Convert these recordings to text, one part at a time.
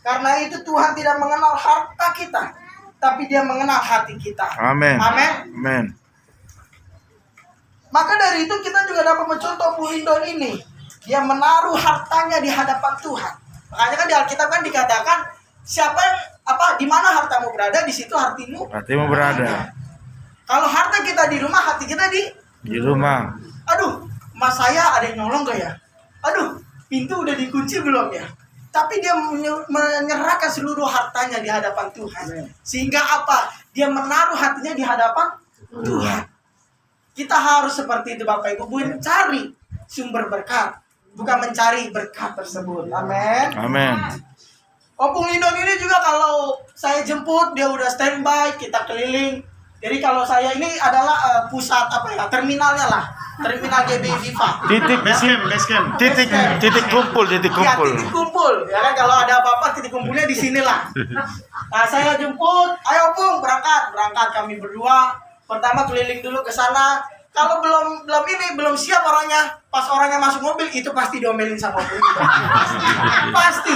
Karena itu Tuhan tidak mengenal harta kita, tapi Dia mengenal hati kita. Amin. Amin. Amin. Maka dari itu kita juga dapat mencontoh Opung Lindon ini. Dia menaruh hartanya di hadapan Tuhan. Makanya kan di Alkitab kan dikatakan, siapa yang di mana hartamu berada, di situ hatimu berada. Kalau harta kita di rumah, hati kita Di rumah. aduh, mas saya ada yang nolong gak ya? Aduh, pintu udah dikunci belum ya? Tapi dia menyerahkan seluruh hartanya di hadapan Tuhan. Sehingga dia menaruh hatinya di hadapan Tuhan. Kita harus seperti itu Bapak Ibu, mencari sumber berkat, bukan mencari berkat tersebut. Amin. Amin. Opung Lindon ini juga kalau saya jemput, dia udah standby, kita keliling. Jadi kalau saya ini adalah pusat terminalnya lah, terminal GB Viva. Titik kumpul. Ya, titik kumpul. Ya kan, kalau ada apa-apa titik kumpulnya di sinilah. Nah, saya jemput, ayo Opung berangkat kami berdua. Pertama keliling dulu ke sana. Kalau belum siap orangnya, pas orangnya masuk mobil itu pasti diomelin sama Opung. Pasti.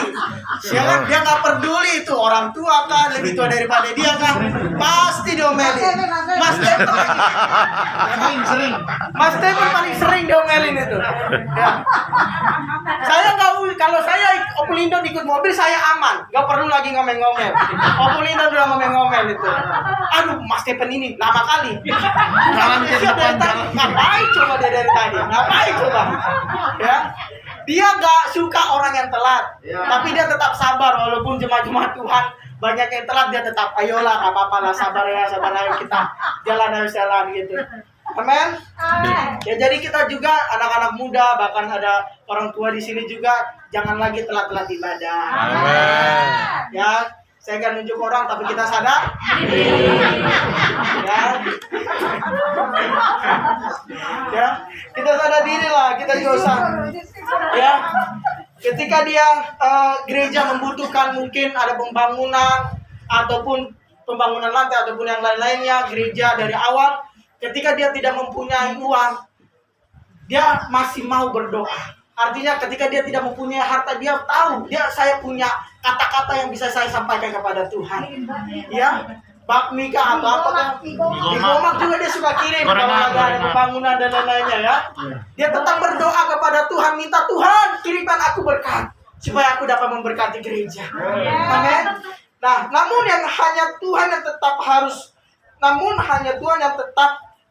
Dia nggak peduli itu orang tua kan, lebih tua daripada dia kan, pasti diomelin. Mas Stephen paling sering diomelin itu. Ya. Saya nggak, kalau saya Opung Lindon ikut mobil saya aman, nggak perlu lagi ngomel-ngomel. Opung Lindon udah ngomel-ngomel itu. Aduh, Mas Stephen ini lama kali. Ngapain coba dia dari tadi? Ngapain coba? Ya. Dia gak suka orang yang telat, tapi dia tetap sabar walaupun jemaat-jemaat Tuhan banyak yang telat, dia tetap ayolah, gak apa-apa lah, sabar ya, kita jalan gitu. Amin. Ya, jadi kita juga anak-anak muda, bahkan ada orang tua di sini juga, jangan lagi telat-telat ibadah. Amin. Ya, saya akan nunjuk orang, tapi kita sadar. Ya, kita sadar diri lah, kita dosa. Ya, ketika dia gereja membutuhkan mungkin ada pembangunan ataupun pembangunan lantai ataupun yang lain-lainnya, gereja dari awal, ketika dia tidak mempunyai uang, dia masih mau berdoa. Artinya ketika dia tidak mempunyai harta, dia tahu saya punya kata-kata yang bisa saya sampaikan kepada Tuhan. Ya, bakmi atau apa kan? Di Gomak juga dia suka kirim kalau ada pembangunan dan lain-lainnya ya. Dia tetap berdoa kepada Tuhan, minta Tuhan kirimkan aku berkat supaya aku dapat memberkati gereja. Amin. Nah, namun hanya Tuhan yang tetap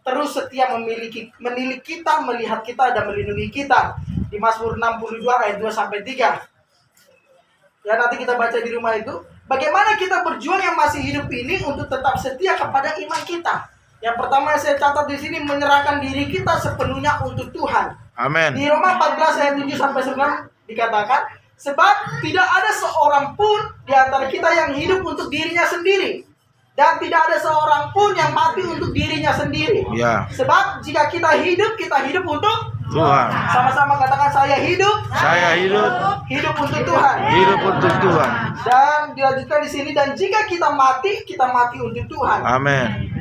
terus setia menilik kita, melihat kita dan melindungi kita. Di Mazmur 62 ayat 2 sampai 3. Ya, nanti kita baca di rumah itu. Bagaimana kita berjuang yang masih hidup ini untuk tetap setia kepada iman kita. Yang pertama yang saya catat di sini, menyerahkan diri kita sepenuhnya untuk Tuhan. Amin. Di Roma 14 ayat 7 sampai 9 dikatakan, sebab tidak ada seorang pun di antara kita yang hidup untuk dirinya sendiri, dan tidak ada seorang pun yang mati untuk dirinya sendiri. Ya. Sebab jika kita hidup untuk Tuhan. Sama-sama katakan, saya hidup. Hidup untuk Tuhan. Dan dilanjutkan di sini, dan jika kita mati untuk Tuhan. Amin.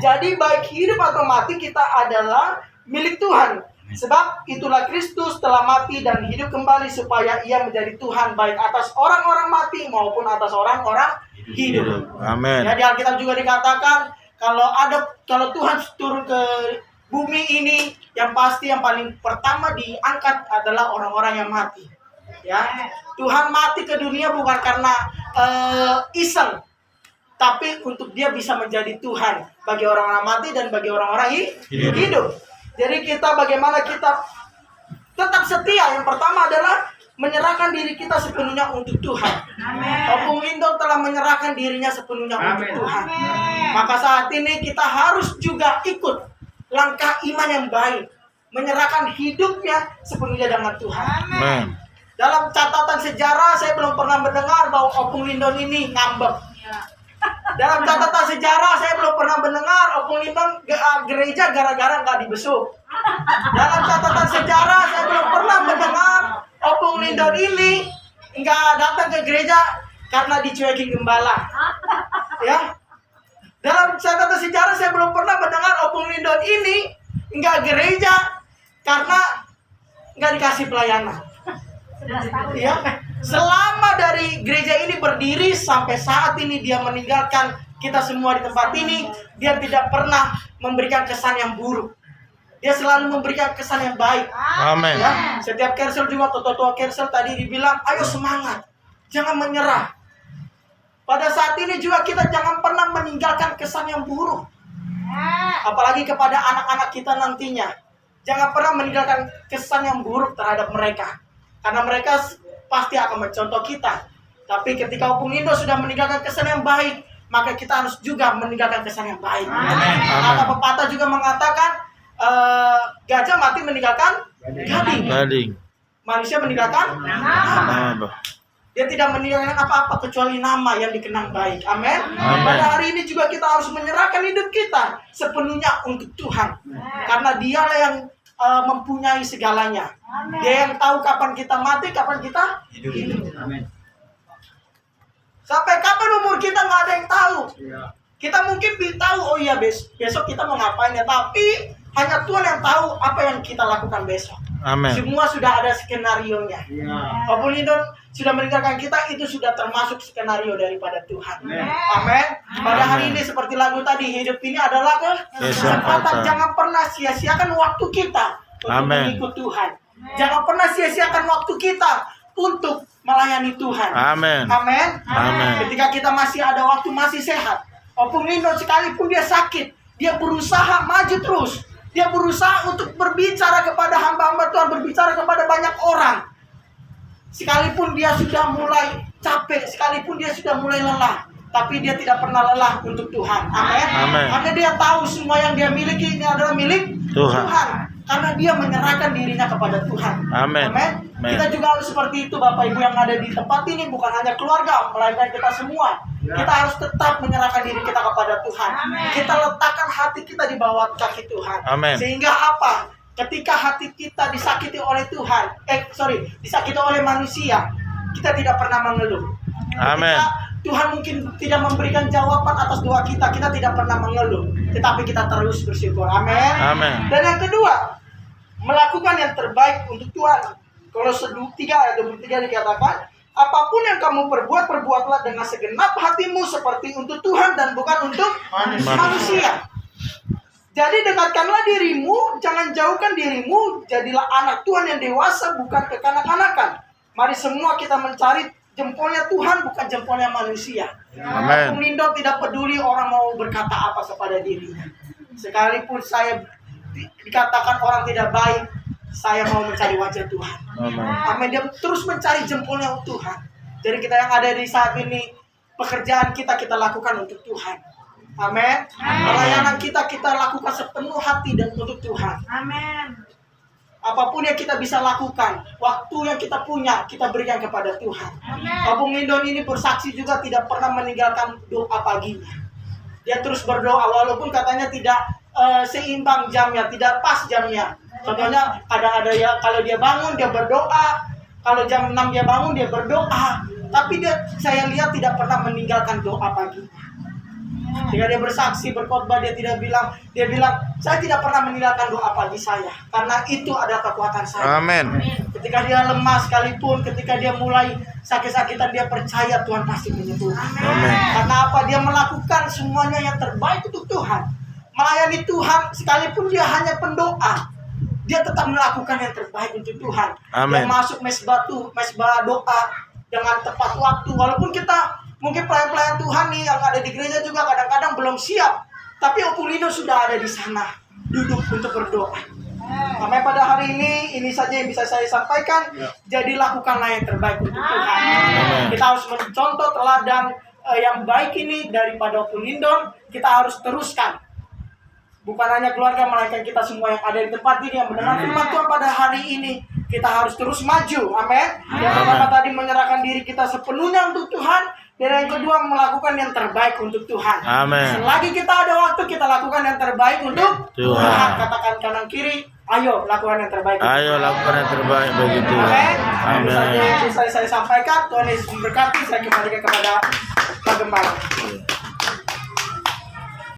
Jadi baik hidup atau mati kita adalah milik Tuhan. Sebab itulah Kristus telah mati dan hidup kembali supaya Ia menjadi Tuhan baik atas orang-orang mati maupun atas orang-orang hidup. Amin. Ya, di Alkitab juga dikatakan kalau Tuhan turun ke bumi ini, yang pasti yang paling pertama diangkat adalah orang-orang yang mati. Ya, Tuhan mati ke dunia bukan karena iseng, tapi untuk Dia bisa menjadi Tuhan bagi orang-orang mati dan bagi orang-orang hidup. Jadi bagaimana kita tetap setia? Yang pertama adalah menyerahkan diri kita sepenuhnya untuk Tuhan. Opung Lindon telah menyerahkan dirinya sepenuhnya untuk Tuhan. Maka saat ini kita harus juga ikut langkah iman yang baik, menyerahkan hidupnya sepenuhnya dengan Tuhan. Amin. Dalam catatan sejarah saya belum pernah mendengar bahwa Opung Lindon ini ngambek. Dalam catatan sejarah saya belum pernah mendengar Opung Lindon gereja gara-gara nggak dibesuk. Dalam catatan sejarah saya belum pernah mendengar Opung Lindon ini nggak datang ke gereja karena dicuekin gembala. Ya. Dalam catatan sejarah saya belum pernah mendengar Opung Lindon ini nggak gereja karena nggak dikasih pelayanan. Ya, selama dari berdiri sampai saat ini, dia meninggalkan kita semua di tempat ini. Dia tidak pernah memberikan kesan yang buruk. Dia selalu memberikan kesan yang baik. Amin. Ya, setiap Kersel juga, ketua Kersel tadi dibilang, ayo semangat, jangan menyerah. Pada saat ini juga kita jangan pernah meninggalkan kesan yang buruk. Apalagi kepada anak-anak kita nantinya. Jangan pernah meninggalkan kesan yang buruk terhadap mereka. Karena mereka pasti akan mencontoh kita. Tapi ketika Opung Indo sudah meninggalkan kesan yang baik, maka kita harus juga meninggalkan kesan yang baik. Kata pepatah juga mengatakan, gajah mati meninggalkan gading. Manusia meninggalkan nama. Dia tidak meninggalkan apa-apa kecuali nama yang dikenang baik. Amin. Pada hari ini juga kita harus menyerahkan hidup kita sepenuhnya untuk Tuhan. Karena Dialah yang mempunyai segalanya. Dia yang tahu kapan kita mati, kapan kita hidup. Sampai kapan umur kita nggak ada yang tahu. Kita mungkin tahu, oh iya besok kita mau ngapain ya. Tapi hanya Tuhan yang tahu apa yang kita lakukan besok. Amin. Semua sudah ada skenario-nya. Opung Indo sudah meninggalkan kita, itu sudah termasuk skenario daripada Tuhan. Amin. Pada hari ini seperti lagu tadi, hidup ini adalah kesempatan. Jangan pernah sia-siakan waktu kita untuk mengikut Tuhan. Jangan pernah sia-siakan waktu kita untuk melayani Tuhan. Amin. Amin. Amin. Ketika kita masih ada waktu, masih sehat, Opung Indo sekalipun dia sakit, dia berusaha maju terus. Dia berusaha untuk berbicara kepada hamba-hamba Tuhan, berbicara kepada banyak orang. Sekalipun dia sudah mulai capek, sekalipun dia sudah mulai lelah, tapi dia tidak pernah lelah untuk Tuhan. Amin. Karena dia tahu semua yang dia miliki ini adalah milik Tuhan. Karena dia menyerahkan dirinya kepada Tuhan. Amin. Kita juga harus seperti itu, Bapak Ibu yang ada di tempat ini, bukan hanya keluarga, melainkan kita semua. Kita harus tetap menyerahkan diri kita kepada Tuhan. Kita letakkan hati kita di bawah kaki Tuhan. Sehingga apa? Ketika hati kita disakiti oleh Tuhan, disakiti oleh manusia, kita tidak pernah mengeluh. Ketika Tuhan mungkin tidak memberikan jawaban atas doa kita, kita tidak pernah mengeluh, tetapi kita terus bersyukur. Amin. Dan yang kedua, melakukan yang terbaik untuk Tuhan. Kolose 3 ayat 23 dikatakan, apapun yang kamu perbuat, perbuatlah dengan segenap hatimu seperti untuk Tuhan dan bukan untuk manusia. Jadi dekatkanlah dirimu, jangan jauhkan dirimu, jadilah anak Tuhan yang dewasa, bukan kekanak-kanakan. Mari semua kita mencari jempolnya Tuhan, bukan jempolnya manusia. Opung Indo tidak peduli orang mau berkata apa kepada dirinya. Sekalipun saya dikatakan orang tidak baik, saya mau mencari wajah Tuhan. Amin. Dia terus mencari jempolnya Tuhan. Jadi kita yang ada di saat ini, pekerjaan kita lakukan untuk Tuhan. Amin. Pelayanan kita lakukan sepenuh hati dan untuk Tuhan. Amin. Apapun yang kita bisa lakukan, waktu yang kita punya, kita berikan kepada Tuhan. Opung Indo ini bersaksi juga tidak pernah meninggalkan doa paginya. Dia terus berdoa, walaupun katanya tidak seimbang jamnya, tidak pas jamnya. Contohnya ada ya, kalau dia bangun dia berdoa, kalau jam 6 dia bangun dia berdoa. Tapi saya lihat tidak pernah meninggalkan doa paginya. Jika dia bersaksi, berkhotbah, dia bilang, saya tidak pernah meninggalkan doa pagi saya, karena itu adalah kekuatan saya. Amin. Ketika dia lemah sekalipun, ketika dia mulai sakit-sakitan, dia percaya Tuhan pasti menyembuhkan. Karena apa? Dia melakukan semuanya yang terbaik untuk Tuhan. Melayani Tuhan, sekalipun dia hanya pendoa, dia tetap melakukan yang terbaik untuk Tuhan. Dia masuk mesbah doa dengan tepat waktu. Walaupun kita mungkin pelayan-pelayan Tuhan nih yang ada di gereja juga kadang-kadang belum siap, tapi Opung Indo sudah ada di sana, duduk untuk berdoa. Sampai pada hari ini saja yang bisa saya sampaikan. Jadi lakukanlah yang terbaik untuk Tuhan. Kita harus mencontoh teladan yang baik ini daripada Opung Indo. Kita harus teruskan. Bukan hanya keluarga, melainkan kita semua yang ada di tempat ini yang mendengar firman Tuhan pada hari ini. Kita harus terus maju. Amin. Yang pertama tadi menyerahkan diri kita sepenuhnya untuk Tuhan. Dan yang kedua melakukan yang terbaik untuk Tuhan. Selagi kita ada waktu, kita lakukan yang terbaik untuk Tuhan. Katakan kanan kiri, ayo lakukan yang terbaik. Ayo lakukan yang terbaik bagi Tuhan. Amin. Itu saya sampaikan. Tuhan Yesus memberkati. Saya kembalikan kepada Pak Gembala.